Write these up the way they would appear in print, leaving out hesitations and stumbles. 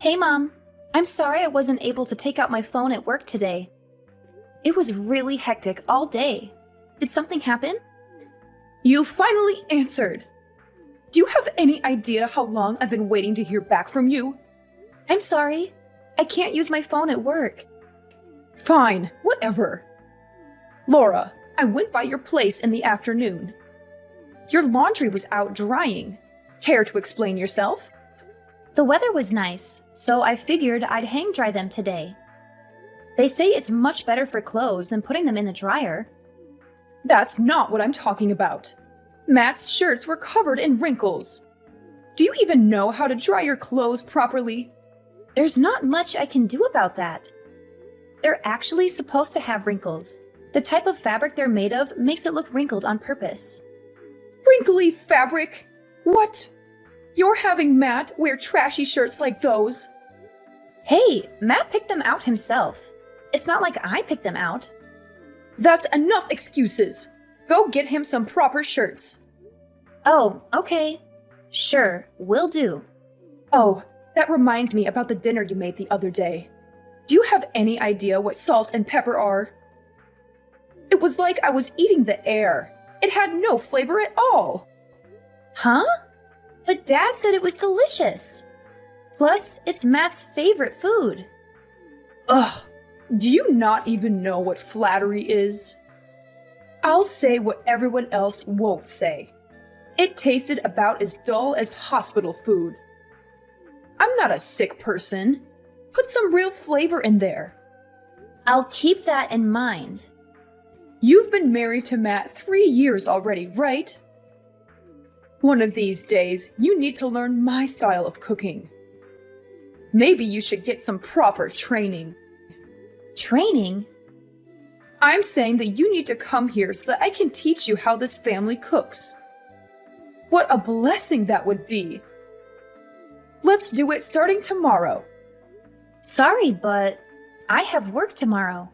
Hey, Mom. I'm sorry I wasn't able to take out my phone at work today. It was really hectic all day. Did something happen? You finally answered! Do you have any idea how long I've been waiting to hear back from you? I'm sorry. I can't use my phone at work. Fine, whatever. Laura, I went by your place in the afternoon. Your laundry was out drying. Care to explain yourself? The weather was nice, so I figured I'd hang dry them today. They say it's much better for clothes than putting them in the dryer. That's not what I'm talking about. Matt's shirts were covered in wrinkles. Do you even know how to dry your clothes properly? There's not much I can do about that. They're actually supposed to have wrinkles. The type of fabric they're made of makes it look wrinkled on purpose. Wrinkly fabric? What? You're having Matt wear trashy shirts like those? Hey, Matt picked them out himself. It's not like I picked them out. That's enough excuses. Go get him some proper shirts. Oh, okay. Sure, will do. Oh, that reminds me about the dinner you made the other day. Do you have any idea what salt and pepper are? It was like I was eating the air. It had no flavor at all. Huh? But Dad said it was delicious. Plus, it's Matt's favorite food. Ugh, do you not even know what flattery is? I'll say what everyone else won't say. It tasted about as dull as hospital food. I'm not a sick person. Put some real flavor in there. I'll keep that in mind. You've been married to Matt 3 years already, right? One of these days, you need to learn my style of cooking. Maybe you should get some proper training. Training? I'm saying that you need to come here so that I can teach you how this family cooks. What a blessing that would be. Let's do it starting tomorrow. Sorry, but I have work tomorrow.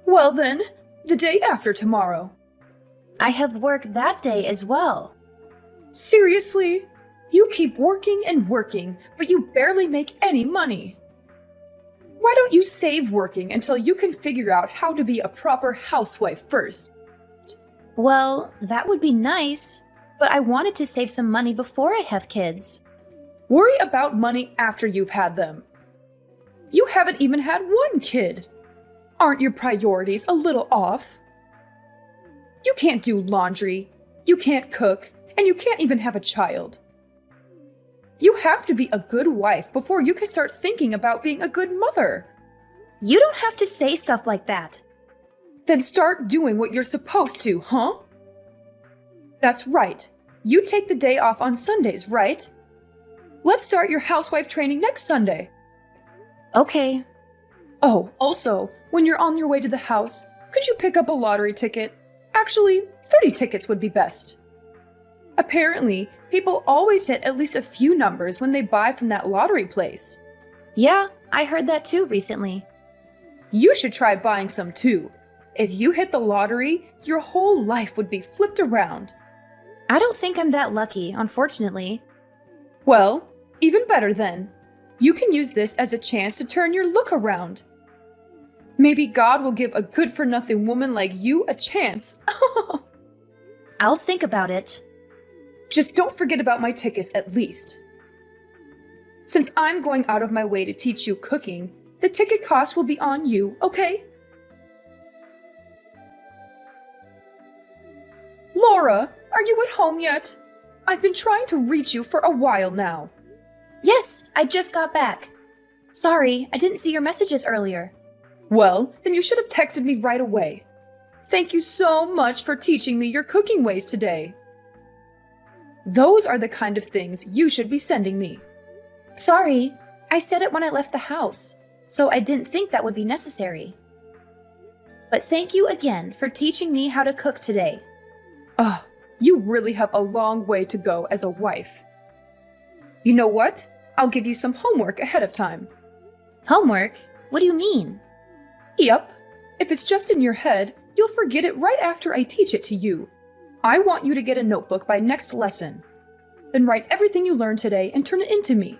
Well then, the day after tomorrow. I have work that day as well. Seriously? You keep working and working, but you barely make any money. Why don't you save working until you can figure out how to be a proper housewife first? Well, that would be nice, but I wanted to save some money before I have kids. Worry about money after you've had them. You haven't even had one kid. Aren't your priorities a little off? You can't do laundry, you can't cook, and you can't even have a child. You have to be a good wife before you can start thinking about being a good mother. You don't have to say stuff like that. Then start doing what you're supposed to, huh? That's right. You take the day off on Sundays, right? Let's start your housewife training next Sunday. Okay. Oh, also, when you're on your way to the house, could you pick up a lottery ticket? Actually, 30 tickets would be best. Apparently, people always hit at least a few numbers when they buy from that lottery place. Yeah, I heard that too recently. You should try buying some too. If you hit the lottery, your whole life would be flipped around. I don't think I'm that lucky, unfortunately. Well, even better then. You can use this as a chance to turn your look around. Maybe God will give a good-for-nothing woman like you a chance. I'll think about it. Just don't forget about my tickets at least. Since I'm going out of my way to teach you cooking, the ticket cost will be on you, okay? Laura, are you at home yet? I've been trying to reach you for a while now. Yes, I just got back. Sorry, I didn't see your messages earlier. Well, then you should have texted me right away. Thank you so much for teaching me your cooking ways today. Those are the kind of things you should be sending me. Sorry, I said it when I left the house, so I didn't think that would be necessary. But thank you again for teaching me how to cook today. Ugh, you really have a long way to go as a wife. You know what? I'll give you some homework ahead of time. Homework? What do you mean? Yep. If it's just in your head, you'll forget it right after I teach it to you. I want you to get a notebook by next lesson. Then write everything you learned today and turn it into me.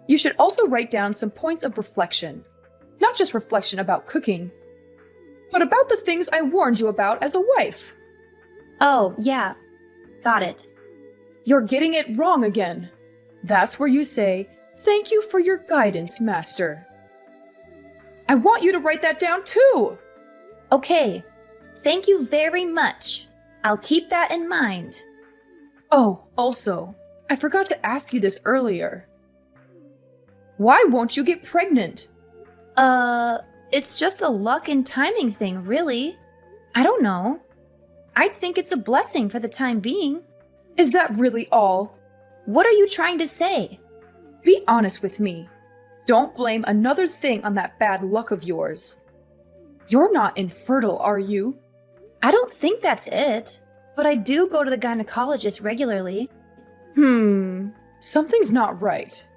You should also write down some points of reflection. Not just reflection about cooking, but about the things I warned you about as a wife. Oh, yeah. Got it. You're getting it wrong again. That's where you say, "Thank you for your guidance, Master." I want you to write that down too. Okay. Thank you very much. I'll keep that in mind. Oh, also, I forgot to ask you this earlier. Why won't you get pregnant? It's just a luck and timing thing, really. I don't know. I'd think it's a blessing for the time being. Is that really all? What are you trying to say? Be honest with me. Don't blame another thing on that bad luck of yours. You're not infertile, are you? I don't think that's it, but I do go to the gynecologist regularly. Something's not right.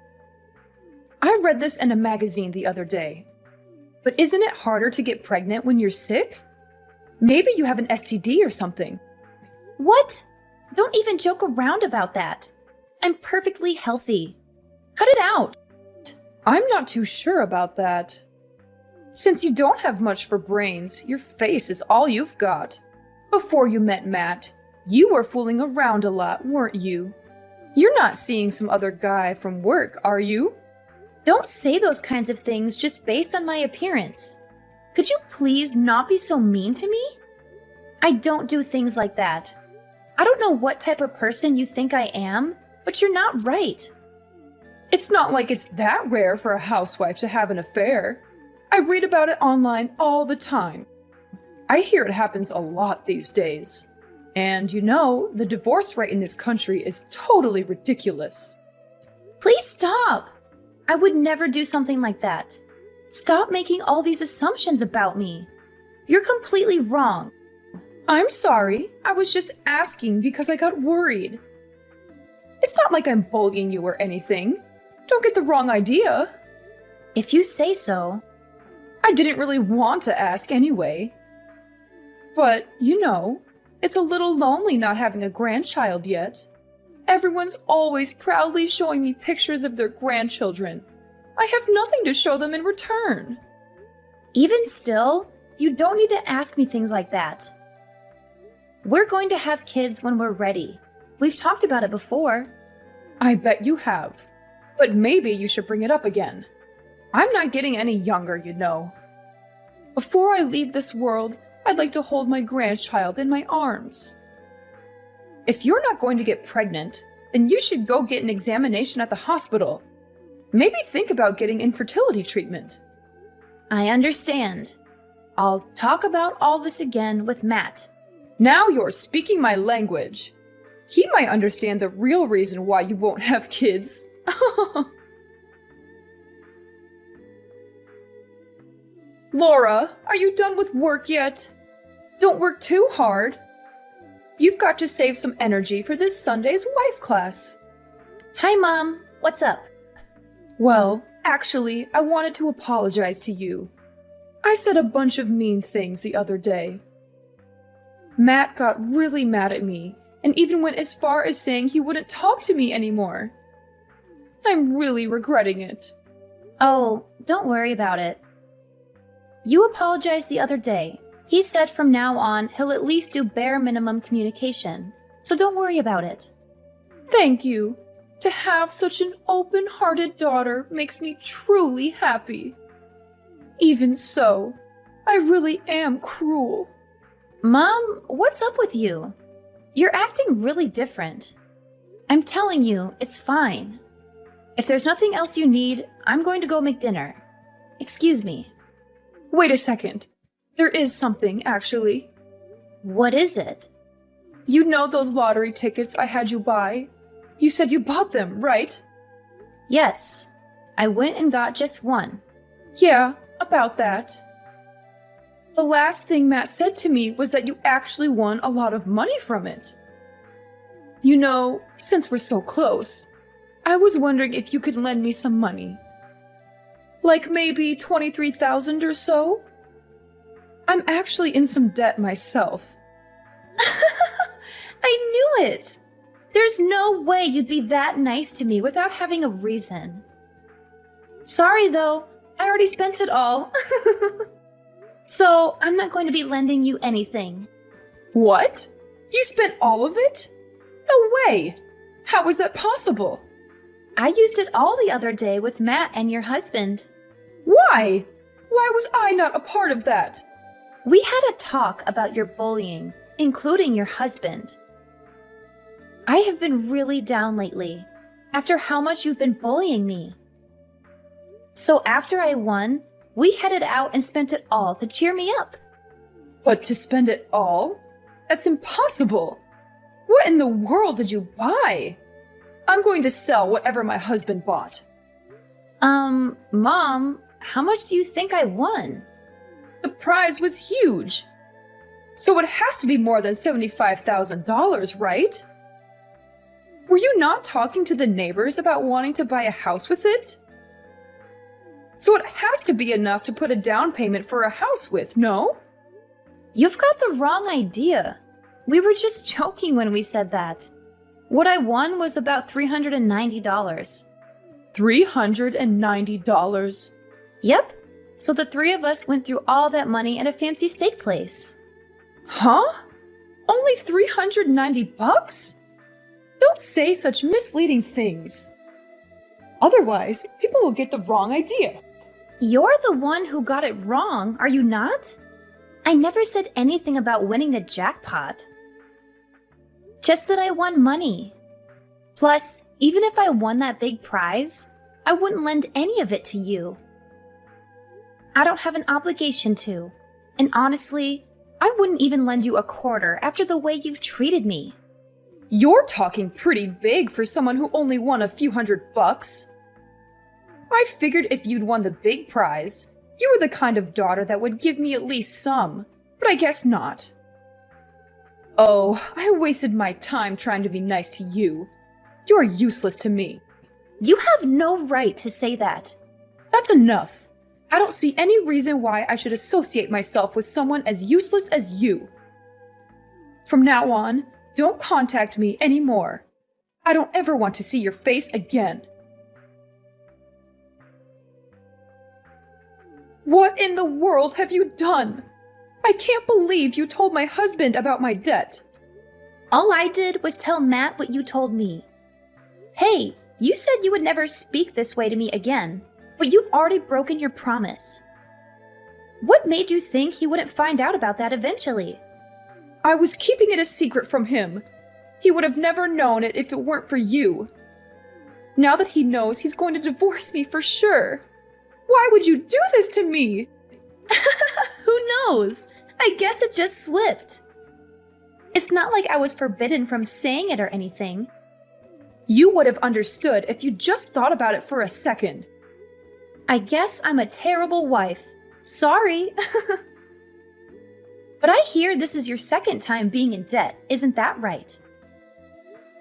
I read this in a magazine the other day. But isn't it harder to get pregnant when you're sick? Maybe you have an STD or something. What? Don't even joke around about that. I'm perfectly healthy. Cut it out. I'm not too sure about that. Since you don't have much for brains, your face is all you've got. Before you met Matt, you were fooling around a lot, weren't you? You're not seeing some other guy from work, are you? Don't say those kinds of things just based on my appearance. Could you please not be so mean to me? I don't do things like that. I don't know what type of person you think I am, but you're not right. It's not like it's that rare for a housewife to have an affair. I read about it online all the time. I hear it happens a lot these days. And you know, the divorce rate in this country is totally ridiculous. Please stop. I would never do something like that. Stop making all these assumptions about me. You're completely wrong. I'm sorry. I was just asking because I got worried. It's not like I'm bullying you or anything. Don't get the wrong idea. If you say so. I didn't really want to ask anyway. But, you know, it's a little lonely not having a grandchild yet. Everyone's always proudly showing me pictures of their grandchildren. I have nothing to show them in return. Even still, you don't need to ask me things like that. We're going to have kids when we're ready. We've talked about it before. I bet you have. But maybe you should bring it up again. I'm not getting any younger, you know. Before I leave this world, I'd like to hold my grandchild in my arms. If you're not going to get pregnant, then you should go get an examination at the hospital. Maybe think about getting infertility treatment. I understand. I'll talk about all this again with Matt. Now you're speaking my language. He might understand the real reason why you won't have kids. Laura, are you done with work yet? Don't work too hard. You've got to save some energy for this Sunday's wife class. Hi, Mom. What's up? Well, actually, I wanted to apologize to you. I said a bunch of mean things the other day. Matt got really mad at me and even went as far as saying he wouldn't talk to me anymore. I'm really regretting it. Oh, don't worry about it. You apologized the other day. He said from now on he'll at least do bare minimum communication, so don't worry about it. Thank you. To have such an open-hearted daughter makes me truly happy. Even so, I really am cruel. Mom, what's up with you? You're acting really different. I'm telling you, it's fine. If there's nothing else you need, I'm going to go make dinner. Excuse me. Wait a second. There is something, actually. What is it? You know those lottery tickets I had you buy? You said you bought them, right? Yes. I went and got just one. Yeah, about that. The last thing Matt said to me was that you actually won a lot of money from it. You know, since we're so close, I was wondering if you could lend me some money. Like maybe 23,000 or so? I'm actually in some debt myself. I knew it! There's no way you'd be that nice to me without having a reason. Sorry though, I already spent it all. So I'm not going to be lending you anything. What? You spent all of it? No way! How was that possible? I used it all the other day with Matt and your husband. Why? Why was I not a part of that? We had a talk about your bullying, including your husband. I have been really down lately, after how much you've been bullying me. So after I won, we headed out and spent it all to cheer me up. But to spend it all? That's impossible! What in the world did you buy? I'm going to sell whatever my husband bought. Mom, how much do you think I won? The prize was huge. So it has to be more than $75,000, right? Were you not talking to the neighbors about wanting to buy a house with it? So it has to be enough to put a down payment for a house with, no? You've got the wrong idea. We were just joking when we said that. What I won was about $390. $390? Yep. So the three of us went through all that money at a fancy steak place. Huh? Only $390? Don't say such misleading things. Otherwise, people will get the wrong idea. You're the one who got it wrong, are you not? I never said anything about winning the jackpot. Just that I won money. Plus, even if I won that big prize, I wouldn't lend any of it to you. I don't have an obligation to. And honestly, I wouldn't even lend you a quarter after the way you've treated me. You're talking pretty big for someone who only won a few $100. I figured if you'd won the big prize, you were the kind of daughter that would give me at least some, but I guess not. Oh, I wasted my time trying to be nice to you. You're useless to me. You have no right to say that. That's enough. I don't see any reason why I should associate myself with someone as useless as you. From now on, don't contact me anymore. I don't ever want to see your face again. What in the world have you done? I can't believe you told my husband about my debt. All I did was tell Matt what you told me. Hey, you said you would never speak this way to me again, but you've already broken your promise. What made you think he wouldn't find out about that eventually? I was keeping it a secret from him. He would have never known it if it weren't for you. Now that he knows, he's going to divorce me for sure. Why would you do this to me? Who knows? I guess it just slipped. It's not like I was forbidden from saying it or anything. You would have understood if you just thought about it for a second. I guess I'm a terrible wife. Sorry. But I hear this is your second time being in debt, isn't that right?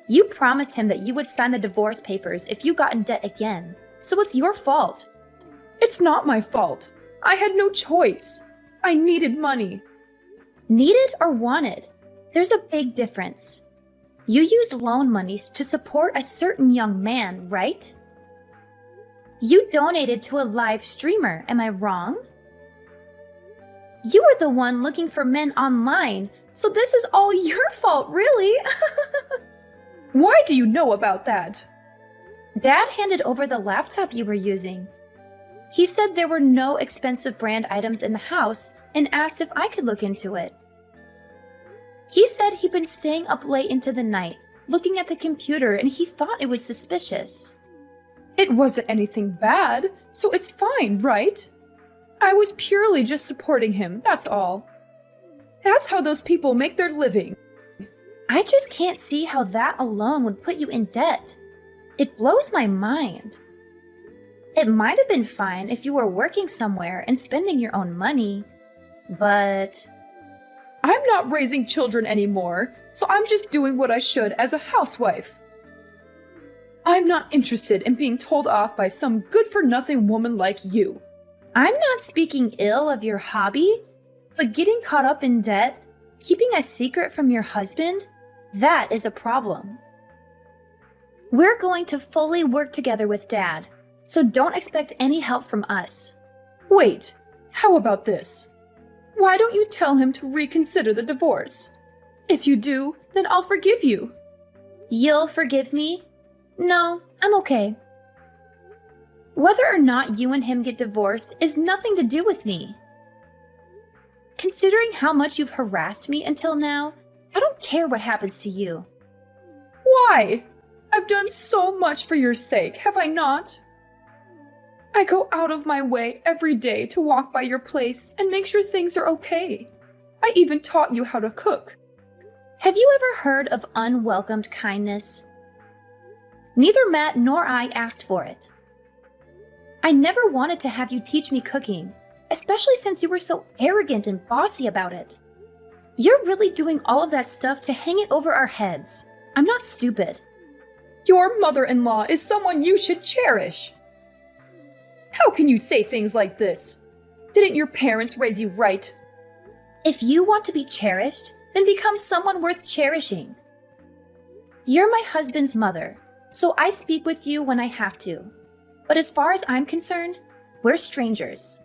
You promised him that you would sign the divorce papers if you got in debt again, so it's your fault. It's not my fault. I had no choice. I needed money. Needed or wanted? There's a big difference. You used loan monies to support a certain young man, right? You donated to a live streamer, am I wrong? You were the one looking for men online, so this is all your fault, really. Why do you know about that? Dad handed over the laptop you were using. He said there were no expensive brand items in the house and asked if I could look into it. He said he'd been staying up late into the night, looking at the computer, and he thought it was suspicious. It wasn't anything bad, so it's fine, right? I was purely just supporting him, that's all. That's how those people make their living. I just can't see how that alone would put you in debt. It blows my mind. It might have been fine if you were working somewhere and spending your own money, but... I'm not raising children anymore, so I'm just doing what I should as a housewife. I'm not interested in being told off by some good-for-nothing woman like you. I'm not speaking ill of your hobby, but getting caught up in debt, keeping a secret from your husband, that is a problem. We're going to fully work together with Dad, So don't expect any help from us. Wait, how about this? Why don't you tell him to reconsider the divorce? If you do, then I'll forgive you. You'll forgive me? No, I'm okay. Whether or not you and him get divorced is nothing to do with me. Considering how much you've harassed me until now, I don't care what happens to you. Why? I've done so much for your sake, have I not? I go out of my way every day to walk by your place and make sure things are okay. I even taught you how to cook. Have you ever heard of unwelcomed kindness? Neither Matt nor I asked for it. I never wanted to have you teach me cooking, especially since you were so arrogant and bossy about it. You're really doing all of that stuff to hang it over our heads. I'm not stupid. Your mother-in-law is someone you should cherish. How can you say things like this? Didn't your parents raise you right? If you want to be cherished, then become someone worth cherishing. You're my husband's mother, so I speak with you when I have to. But as far as I'm concerned, we're strangers.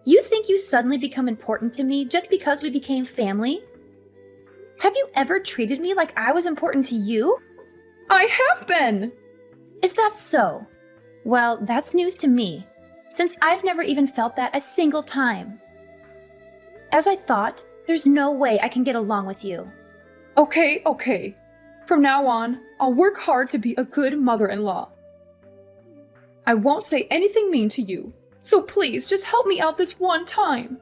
You think you suddenly become important to me just because we became family? Have you ever treated me like I was important to you? I have been! Is that so? Well, that's news to me, since I've never even felt that a single time. As I thought, there's no way I can get along with you. Okay. From now on, I'll work hard to be a good mother-in-law. I won't say anything mean to you, so please just help me out this one time.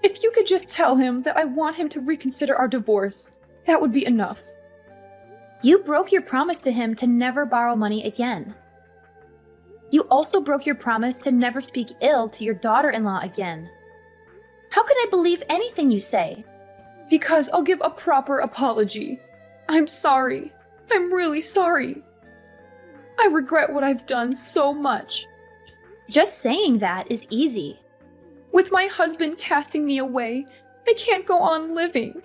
If you could just tell him that I want him to reconsider our divorce, that would be enough. You broke your promise to him to never borrow money again. You also broke your promise to never speak ill to your daughter-in-law again. How can I believe anything you say? Because I'll give a proper apology. I'm sorry. I'm really sorry. I regret what I've done so much. Just saying that is easy. With my husband casting me away, I can't go on living.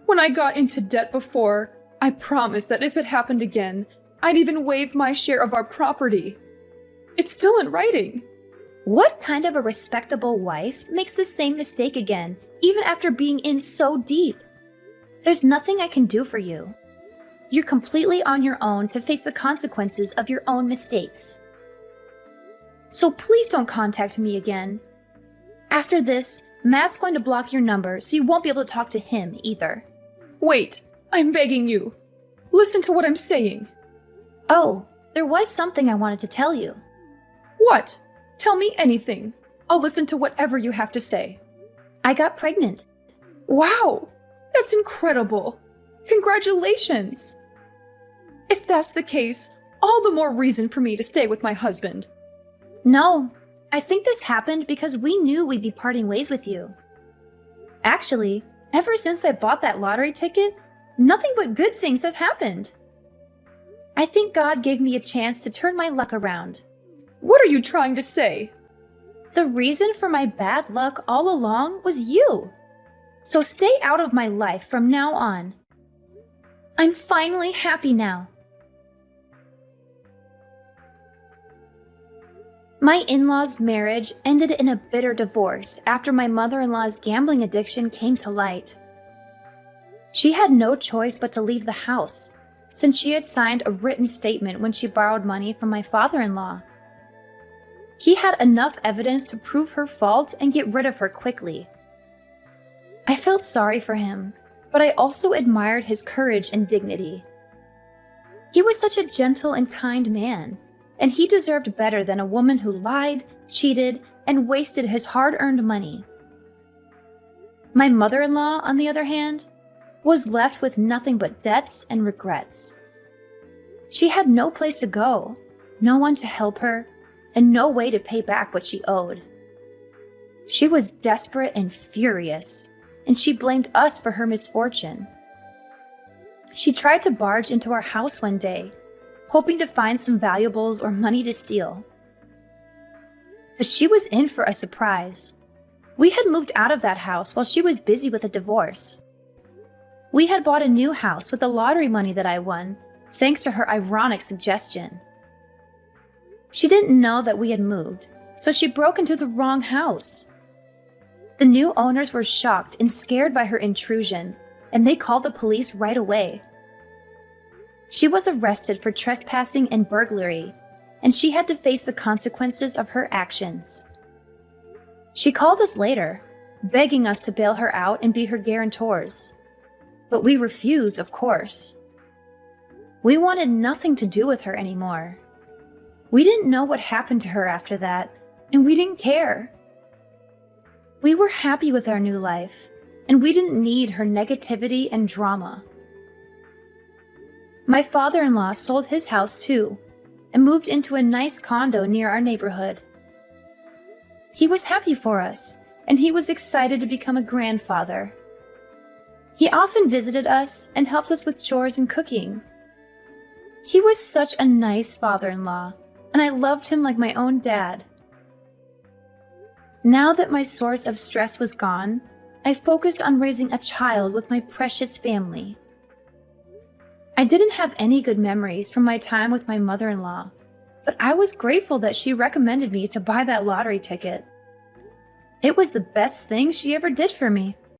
When I got into debt before, I promised that if it happened again, I'd even waive my share of our property. It's still in writing. What kind of a respectable wife makes the same mistake again, even after being in so deep? There's nothing I can do for you. You're completely on your own to face the consequences of your own mistakes. So please don't contact me again. After this, Matt's going to block your number so you won't be able to talk to him either. Wait, I'm begging you. Listen to what I'm saying. Oh, there was something I wanted to tell you. What? Tell me anything. I'll listen to whatever you have to say. I got pregnant. Wow, that's incredible. Congratulations. If that's the case, all the more reason for me to stay with my husband. No, I think this happened because we knew we'd be parting ways with you. Actually, ever since I bought that lottery ticket, nothing but good things have happened. I think God gave me a chance to turn my luck around. What are you trying to say? The reason for my bad luck all along was you. So stay out of my life from now on. I'm finally happy now. My in-laws' marriage ended in a bitter divorce after my mother-in-law's gambling addiction came to light. She had no choice but to leave the house, since she had signed a written statement when she borrowed money from my father-in-law. He had enough evidence to prove her fault and get rid of her quickly. I felt sorry for him, but I also admired his courage and dignity. He was such a gentle and kind man, and he deserved better than a woman who lied, cheated, and wasted his hard-earned money. My mother-in-law, on the other hand, was left with nothing but debts and regrets. She had no place to go, no one to help her, and no way to pay back what she owed. She was desperate and furious, and she blamed us for her misfortune. She tried to barge into our house one day, hoping to find some valuables or money to steal. But she was in for a surprise. We had moved out of that house while she was busy with a divorce. We had bought a new house with the lottery money that I won, thanks to her ironic suggestion. She didn't know that we had moved, so she broke into the wrong house. The new owners were shocked and scared by her intrusion, and they called the police right away. She was arrested for trespassing and burglary, and she had to face the consequences of her actions. She called us later, begging us to bail her out and be her guarantors. But we refused, of course. We wanted nothing to do with her anymore. We didn't know what happened to her after that, and we didn't care. We were happy with our new life, and we didn't need her negativity and drama. My father-in-law sold his house too, and moved into a nice condo near our neighborhood. He was happy for us, and he was excited to become a grandfather. He often visited us and helped us with chores and cooking. He was such a nice father-in-law, and I loved him like my own dad. Now that my source of stress was gone, I focused on raising a child with my precious family. I didn't have any good memories from my time with my mother-in-law, but I was grateful that she recommended me to buy that lottery ticket. It was the best thing she ever did for me.